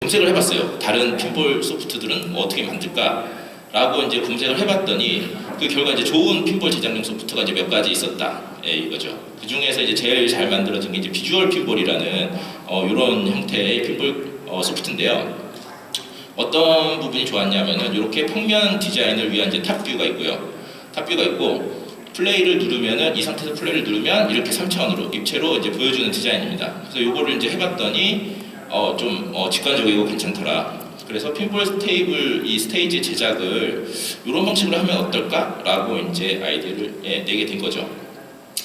검색을 해봤어요. 다른 핀볼 소프트들은 어떻게 만들까라고 이제 검색을 해봤더니 그 결과 이제 좋은 핀볼 제작용 소프트가 이제 몇 가지 있었다. 예, 이거죠. 그 중에서 이제 제일 잘 만들어진 게 이제 비주얼 핀볼이라는 이런 형태의 핀볼 소프트인데요. 어떤 부분이 좋았냐면은 이렇게 평면 디자인을 위한 이제 탑뷰가 있고요. 탑뷰가 있고 플레이를 누르면은 이 상태에서 플레이를 누르면 이렇게 3차원으로 입체로 이제 보여주는 디자인입니다. 그래서 이거를 이제 해봤더니 좀 직관적이고 괜찮더라. 그래서 핀볼 테이블 이 스테이지 제작을 이런 방식으로 하면 어떨까라고 이제 아이디어를 내게 된 거죠.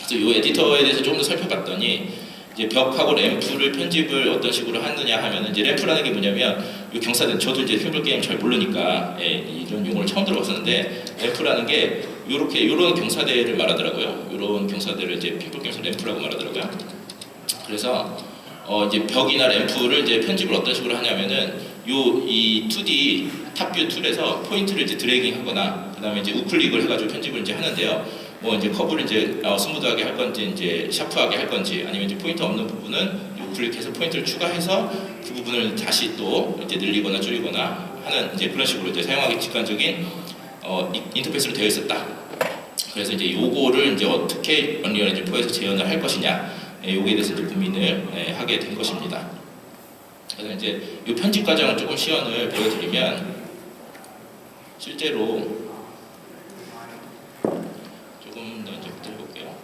그래서 이 에디터에 대해서 조금 더 살펴봤더니 이제 벽하고 램프를 편집을 어떤 식으로 하느냐 하면은 이제 램프라는 게 뭐냐면 이 경사대 저도 이제 핀볼 게임 잘 모르니까 이런 용어를 처음 들어봤었는데 램프라는 게 이런 경사대를 말하더라고요. 이런 경사대를 이제 핀볼 게임에서 램프라고 말하더라고요. 그래서 이제 벽이나 램프를 이제 편집을 어떤 식으로 하냐면은 이 2D 탑뷰 툴에서 포인트를 이제 드래깅하거나 그다음에 이제 우클릭을 해가지고 편집을 이제 하는데요. 뭐 이제 커브를 이제 스무드하게 할 건지 이제 샤프하게 할 건지 아니면 이제 포인트 없는 부분은 우클릭해서 포인트를 추가해서 그 부분을 다시 또 이제 늘리거나 줄이거나 하는 이제 그런 식으로 이제 사용하기 직관적인 인터페이스로 되어 있었다. 그래서 이제 요거를 이제 어떻게 언리얼 엔진 4에서 재현을 할 것이냐. 여기에 대해서 이제 고민을 하게 된 것입니다. 그래서 이제 이 편집 과정을 조금 시연을 보여드리면 실제로 조금 더 이제 해볼게요.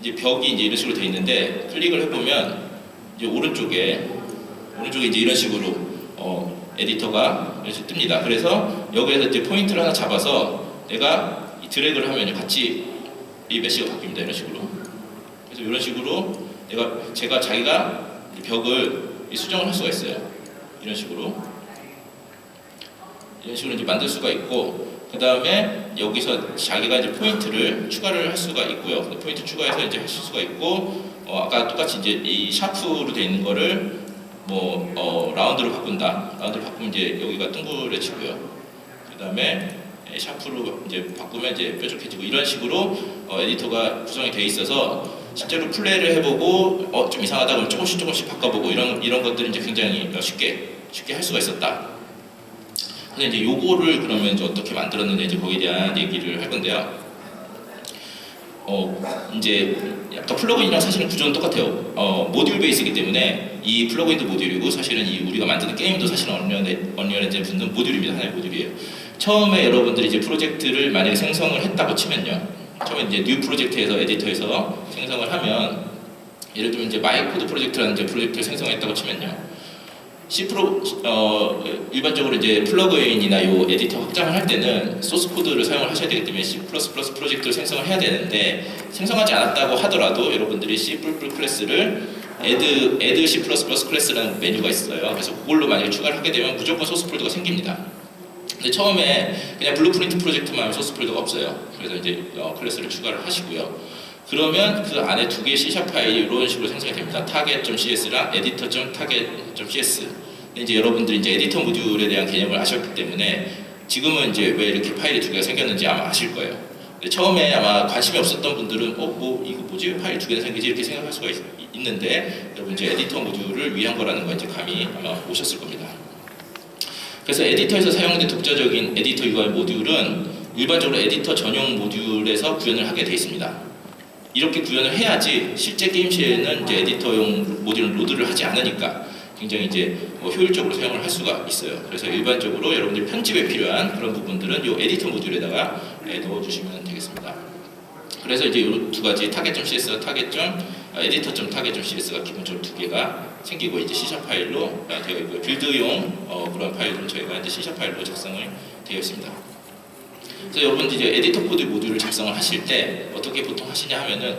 이제 벽이 이제 이런 식으로 되어 있는데 클릭을 해보면 이제 오른쪽에 이제 이런 식으로 에디터가 이렇게 뜹니다. 그래서 여기에서 이제 포인트를 하나 잡아서 내가 이 드래그를 하면 같이 이 메시가 바뀝니다. 이런 식으로. 그래서 이런 식으로 자기가 벽을 수정을 할 수가 있어요. 이런 식으로 이제 만들 수가 있고, 그 다음에 여기서 자기가 이제 포인트를 추가를 할 수가 있고요. 포인트 추가해서 이제 하실 수가 있고, 아까 똑같이 이제 이 샤프로 되어 있는 거를 라운드로 바꾼다. 라운드로 바꾸면 이제 여기가 둥그레지고요. 그 다음에 샤프로 이제 바꾸면 이제 뾰족해지고 이런 식으로 에디터가 구성이 되어 있어서 실제로 플레이를 해보고 좀 이상하다 그러면 조금씩 바꿔보고 이런 것들이 이제 굉장히 쉽게 할 수가 있었다. 근데 이제 요거를 그러면 이제 어떻게 만들었는지 이제 거기에 대한 얘기를 할 건데요. 이제 약간 플러그인이랑 사실은 구조는 똑같아요. 모듈 베이스이기 때문에 이 플러그인도 모듈이고 사실은 이 우리가 만드는 게임도 사실은 언리얼 엔진 붙는 모듈입니다. 하나의 모듈이에요. 처음에 여러분들이 이제 프로젝트를 만약에 생성을 했다고 치면요. 처음에 이제 뉴 프로젝트에서 에디터에서 생성을 하면 예를 들면 이제 마이코드 프로젝트라는 이제 프로젝트를 생성했다고 치면요. 일반적으로 이제 플러그인이나 요 에디터 확장을 할 때는 소스 코드를 사용을 하셔야 되기 때문에 C++ 프로젝트를 생성을 해야 되는데 생성하지 않았다고 하더라도 여러분들이 C++ 클래스를 add C++ 클래스라는 메뉴가 있어요. 그래서 그걸로 만약에 추가를 하게 되면 무조건 소스 폴더가 생깁니다. 근데 처음에 그냥 블루프린트 프로젝트만 하면 소스 폴더가 없어요. 그래서 이제 클래스를 추가를 하시고요. 그러면 그 안에 두 개의 C# 파일이 이런 식으로 생성이 됩니다. target.cs랑 editor.target.cs. 근데 이제 여러분들이 이제 에디터 모듈에 대한 개념을 아셨기 때문에 지금은 이제 왜 이렇게 파일이 두 개가 생겼는지 아마 아실 거예요. 근데 처음에 아마 관심이 없었던 분들은 이거 뭐지? 파일 두 개나 생기지? 이렇게 생각할 수가 있는데 여러분 이제 에디터 모듈을 위한 거라는 거 이제 감이 아마 오셨을 겁니다. 그래서 에디터에서 사용된 독자적인 에디터 UI 모듈은 일반적으로 에디터 전용 모듈에서 구현을 하게 되어 있습니다. 이렇게 구현을 해야지 실제 게임 시에는 이제 에디터용 모듈을 로드를 하지 않으니까 굉장히 이제 효율적으로 사용을 할 수가 있어요. 그래서 일반적으로 여러분들 편집에 필요한 그런 부분들은 이 에디터 모듈에다가 넣어주시면 되겠습니다. 그래서 이제 이 두 가지 target.cs와 editor.target.cs가 기본적으로 두 개가 생기고 이제 C# 파일로 되어 있고요. 빌드용 그런 파일은 저희가 이제 C# 파일로 작성을 되어 있습니다. 그래서 여러분들 이제 에디터 코드 모듈을 작성을 하실 때 어떻게 보통 하시냐 하면은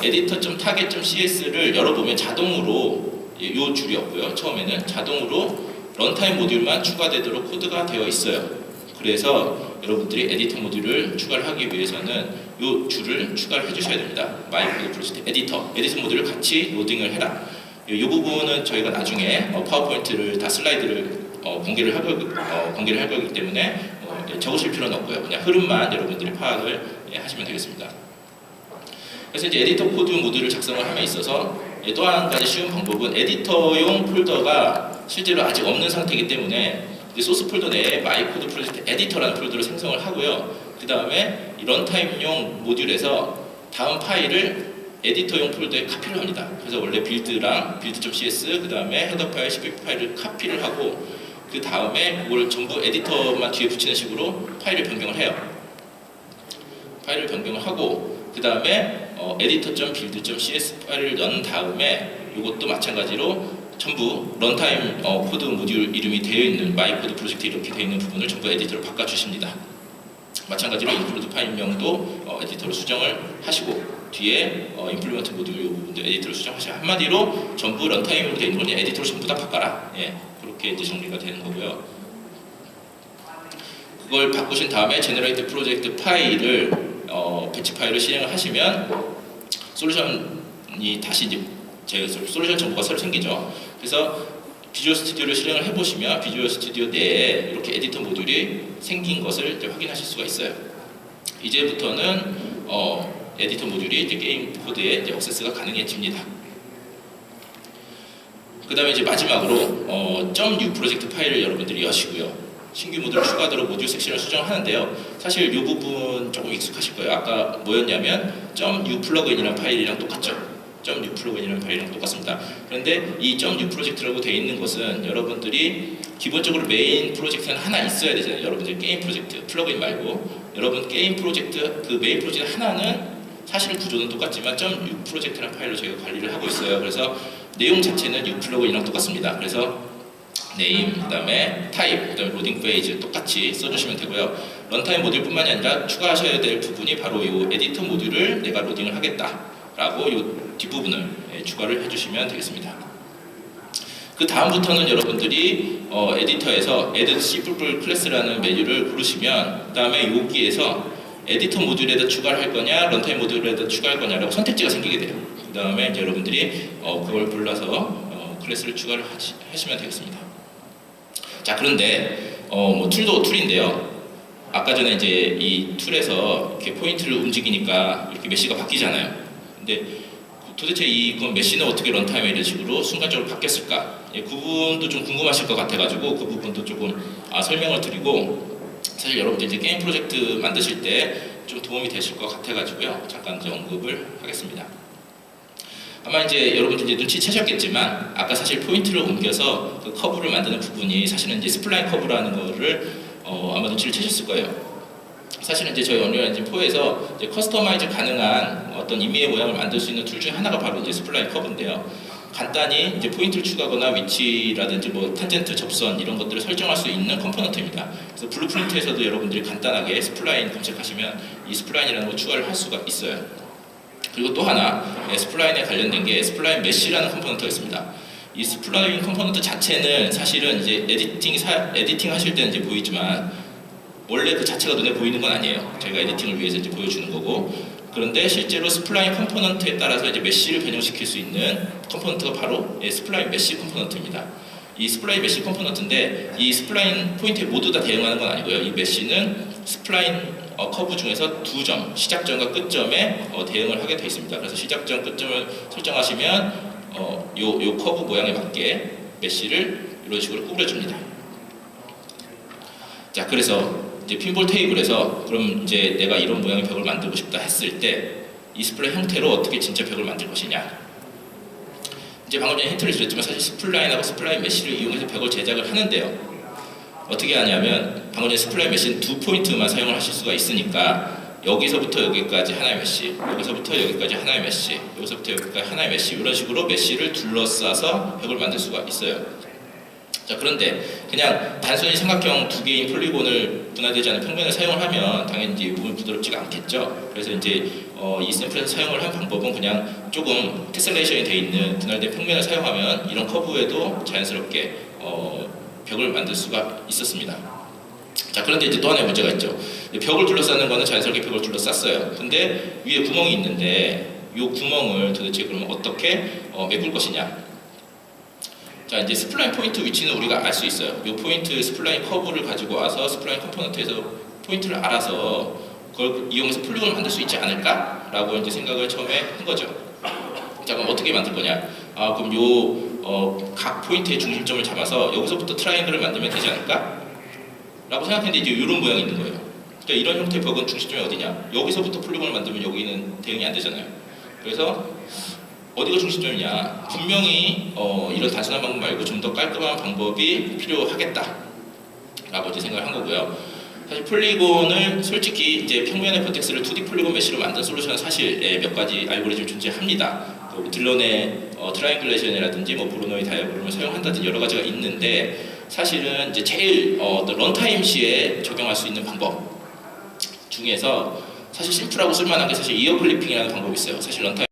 editor.target.cs를 열어보면 자동으로 요 줄이었고요. 처음에는 자동으로 런타임 모듈만 추가되도록 코드가 되어 있어요. 그래서 여러분들이 에디터 모듈을 추가를 하기 위해서는 요 줄을 추가를 해주셔야 됩니다. 마이코드 프로젝트 에디터 모듈을 같이 로딩을 해라. 이 부분은 저희가 나중에 파워포인트를 다 슬라이드를 공개를 할 거기 때문에 적으실 필요는 없고요. 그냥 흐름만 여러분들이 파악을 하시면 되겠습니다. 그래서 이제 에디터 코드 모듈을 작성을 함에 있어서 또 한 가지 쉬운 방법은 에디터용 폴더가 실제로 아직 없는 상태이기 때문에 소스 폴더 내에 마이코드 프로젝트 에디터라는 폴더를 생성을 하고요. 그 다음에 런타임용 모듈에서 다음 파일을 에디터용 폴더에 카피를 합니다. 그래서 원래 빌드랑 build.cs 그 다음에 헤더 파일, cpp 파일을 카피를 하고 그 다음에 그걸 전부 에디터만 뒤에 붙이는 식으로 파일을 변경을 해요. 파일을 변경을 하고 그 다음에 editor.build.cs 파일을 넣은 다음에 이것도 마찬가지로 전부 런타임 코드 모듈 이름이 되어 있는 마이코드 프로젝트 이렇게 되어 있는 부분을 전부 에디터로 바꿔주십니다. 마찬가지로 인클루드 파일명도 에디터로 수정을 하시고 뒤에 임플리먼트 모듈 이 부분도 에디터로 수정하시고 한마디로 전부 런타임으로 되어 있는 건 에디터로 전부 다 바꿔라. 예, 그렇게 이제 정리가 되는 거고요. 그걸 바꾸신 다음에 제너레이트 프로젝트 파일을 배치 파일을 실행을 하시면 솔루션이 다시 이제 솔루션 정보가 새로 생기죠. 그래서 비주얼 스튜디오를 실행을 해보시면 비주얼 스튜디오 내에 이렇게 에디터 모듈이 생긴 것을 이제 확인하실 수가 있어요. 이제부터는 에디터 모듈이 이제 게임 코드에 이제 액세스가 가능해집니다. 그 다음에 이제 마지막으로 .u 프로젝트 파일을 여러분들이 여시고요. 신규 모듈 추가하도록 모듈 섹션을 수정하는데요. 사실 이 부분 조금 익숙하실 거예요. 아까 뭐였냐면 .u 플러그인이라는 파일이랑 똑같죠. .u 플러그인이라는 파일이랑 똑같습니다. 그런데 이 .u 프로젝트라고 되어 있는 것은 여러분들이 기본적으로 메인 프로젝트는 하나 있어야 되잖아요. 여러분들 게임 프로젝트, 플러그인 말고 여러분 게임 프로젝트 그 메인 프로젝트 하나는 사실 구조는 똑같지만 .u 프로젝트라는 파일로 저희가 관리를 하고 있어요. 그래서 내용 자체는 u 플러그인이랑 똑같습니다. 그래서 네임, 그 다음에 타입, 그 다음에 로딩 페이지 똑같이 써주시면 되고요. 런타임 모듈뿐만이 아니라 추가하셔야 될 부분이 바로 이 에디터 모듈을 내가 로딩을 하겠다라고 이 뒷부분을 추가를 해주시면 되겠습니다. 그 다음부터는 여러분들이 에디터에서 add C++ 클래스라는 메뉴를 부르시면 그 다음에 여기에서 에디터 모듈에다 추가를 할 거냐 런타임 모듈에다 추가할 거냐라고 선택지가 생기게 돼요. 그 다음에 이제 여러분들이 그걸 불러서 클래스를 추가를 하시면 되겠습니다. 자, 그런데 뭐 툴도 툴인데요. 아까 전에 이제 이 툴에서 이렇게 포인트를 움직이니까 이렇게 메시가 바뀌잖아요. 근데 도대체 그 메시는 어떻게 런타임에 이런 식으로 순간적으로 바뀌었을까? 그 부분도 좀 궁금하실 것 같아가지고 그 부분도 조금 설명을 드리고 사실 여러분들 이제 게임 프로젝트 만드실 때 좀 도움이 되실 것 같아가지고요. 잠깐 좀 언급을 하겠습니다. 아마 이제 여러분들 이제 눈치채셨겠지만 아까 사실 포인트를 옮겨서 그 커브를 만드는 부분이 사실은 이제 스플라인 커브라는 거를 아마 눈치를 채셨을 거예요. 사실은 이제 저희 언리얼 엔진 4에서 이제 커스터마이즈 가능한 어떤 임의의 모양을 만들 수 있는 툴 중에 하나가 바로 이제 스플라인 커브인데요. 간단히 이제 포인트를 추가하거나 위치라든지 뭐 탄젠트 접선 이런 것들을 설정할 수 있는 컴포넌트입니다. 그래서 블루프린트에서도 여러분들이 간단하게 스플라인 검색하시면 이 스플라인이라는 걸 추가를 할 수가 있어요. 그리고 또 하나 스플라인에 관련된 게 스플라인 메쉬라는 컴포넌트가 있습니다. 이 스플라인 컴포넌트 자체는 사실은 이제 에디팅 하실 때는 이제 보이지만 원래 그 자체가 눈에 보이는 건 아니에요. 저희가 에디팅을 위해서 이제 보여주는 거고. 그런데 실제로 스플라인 컴포넌트에 따라서 이제 메쉬를 변형시킬 수 있는 컴포넌트가 바로 스플라인 메쉬 컴포넌트입니다. 이 스플라인 메쉬 컴포넌트인데 이 스플라인 포인트에 모두 다 대응하는 건 아니고요. 이 메쉬는 스플라인 커브 중에서 두 점, 시작점과 끝점에 대응을 하게 되어 있습니다. 그래서 시작점, 끝점을 설정하시면 요 커브 모양에 맞게 메쉬를 이런 식으로 꾸려줍니다. 자, 그래서 이제 핀볼 테이블에서 그럼 이제 내가 이런 모양의 벽을 만들고 싶다 했을 때 이 스플라인 형태로 어떻게 진짜 벽을 만들 것이냐. 이제 방금 전에 힌트를 드렸지만 사실 스플라인하고 스플라인 메쉬를 이용해서 벽을 제작을 하는데요. 어떻게 하냐면 방금 전에 스플라인 메쉬는 두 포인트만 사용을 하실 수가 있으니까 여기서부터 여기까지 하나의 메쉬, 여기서부터 여기까지 하나의 메쉬, 여기서부터 여기까지 하나의 메쉬 이런 식으로 메쉬를 둘러싸서 벽을 만들 수가 있어요. 자, 그런데 그냥 단순히 삼각형 두 개인 폴리곤을 분할되지 않은 평면을 사용을 하면 당연히 이제 부분 부드럽지가 않겠죠. 그래서 이제 이 샘플에서 사용을 한 방법은 그냥 조금 테셀레이션이 되어 있는 분할된 평면을 사용하면 이런 커브에도 자연스럽게 벽을 만들 수가 있었습니다. 자, 그런데 이제 또 하나의 문제가 있죠. 벽을 둘러싸는 거는 자연스럽게 벽을 둘러쌌어요. 근데 위에 구멍이 있는데 이 구멍을 도대체 그러면 어떻게 메꿀 것이냐. 자, 이제 스플라인 포인트 위치는 우리가 알 수 있어요. 이 포인트 스플라인 커브를 가지고 와서 스플라인 컴포넌트에서 포인트를 알아서 그걸 이용해서 폴리곤을 만들 수 있지 않을까라고 이제 생각을 처음에 한 거죠. 자, 그럼 어떻게 만들 거냐? 그럼 요 각 포인트의 중심점을 잡아서 여기서부터 트라이앵글을 만들면 되지 않을까? 라고 생각했는데 이제 이런 모양이 있는 거예요. 그러니까 이런 형태의 벽은 중심점이 어디냐? 여기서부터 폴리곤을 만들면 여기는 대응이 안 되잖아요. 그래서 어디가 중심점이냐? 분명히 이런 단순한 방법 말고 좀 더 깔끔한 방법이 필요하겠다 라고 이제 생각을 한 거고요. 사실 폴리곤을 솔직히 이제 평면의 버텍스를 2D 폴리곤 메쉬로 만든 솔루션은 사실 몇 가지 알고리즘이 존재합니다. 딜런의 트라이앵글레이션이라든지 뭐 브루노의 다이아그램을 사용한다든지 여러 가지가 있는데 사실은 이제 제일 런타임 시에 적용할 수 있는 방법 중에서 사실 심플하고 쓸만한 게 사실 이어 클리핑이라는 방법이 있어요. 사실 런타임